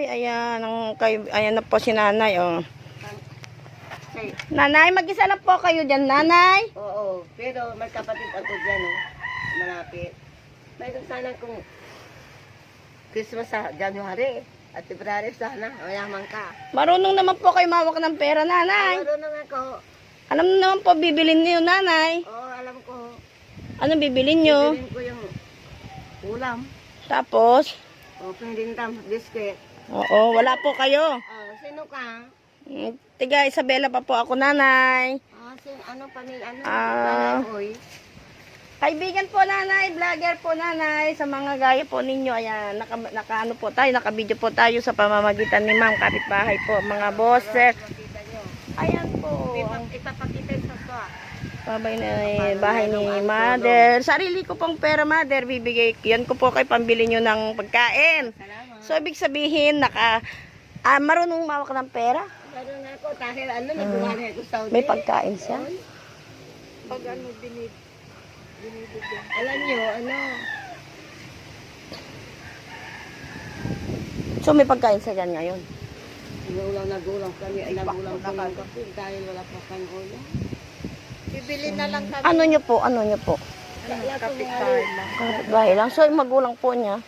ayan, ayan na po si nanay, oh. Say, Nanay, mag-isa lang po kayo dyan, nanay. oo, pero may kapatid ako dyan, oh. Malapit. Mayroon sana kung Christmas sa January at February sana, mayaman ka. Marunong naman po kayo mawak ng pera, nanay. Marunong ako. Alam naman po, bibilin niyo, nanay. Oo, alam ko. Anong bibilin niyo? Bibilin ko yung ulam. Tapos, O, pinindam, biscuit. oo, wala po kayo. Sino ka? Tiga, Isabela pa po ako, nanay. Ano pa ni, ano? Oy. Kaibigan po, nanay, vlogger po, nanay, sa mga gaya po ninyo, ayan, naka-ano po tayo, naka-video po tayo sa pamamagitan ni ma'am, kapitbahay po, mga bosses. Makita nyo. Ayan po. Ipapakita yung saswa. Bahay ni mother. Sarili ko pong pera, mother, bibigay. Yan ko po kay pambili nyo ng pagkain. Salamat. So, ibig sabihin, marunong mawak ng pera. Meron ako, dahil nagbuhay ako sa Saudi. May pagkain siya. Pag binibigyan. Alam nyo, So, may pagkain siya dyan ngayon. nagulang kami, nagulang ko ng kape dahil wala pa kang ulam. Bibili na lang kami. Ano nyo po? Kapitbahay lang. So, yung magulang po niya,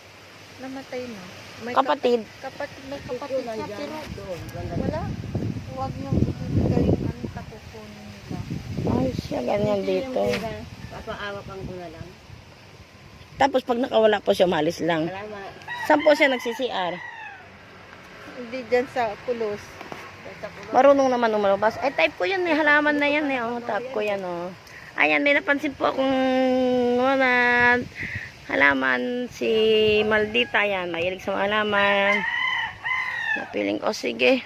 Namatay na. May kapatid. may kapatid siya, pero Doon, wala. Huwag niyong ibibigay yung anong takukunin nila. Ay, siya, ganyan dito. Papaawa pang ko na lang. Tapos, pag nakawala po siya, malis lang. Salamat. Saan po siya nagsi-CR? Hindi dyan sa kulos. Marunong naman umalabas. Ay, type ko yan eh. Halaman na yan eh. Oh, type ko yan oh. Ayan, may napansin po akong halaman si Maldita. Ayan, mahilig sa mga halaman. Napiling ko, sige.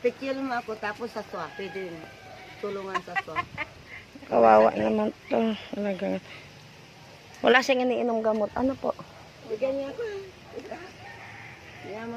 Picture mo ako tapos sa swa. Pwede rin. Tulungan sa swa. Kawawa naman to. Talaga. Wala siyang iniinom gamot. Ano po? Bigyan niya ako. Yaman.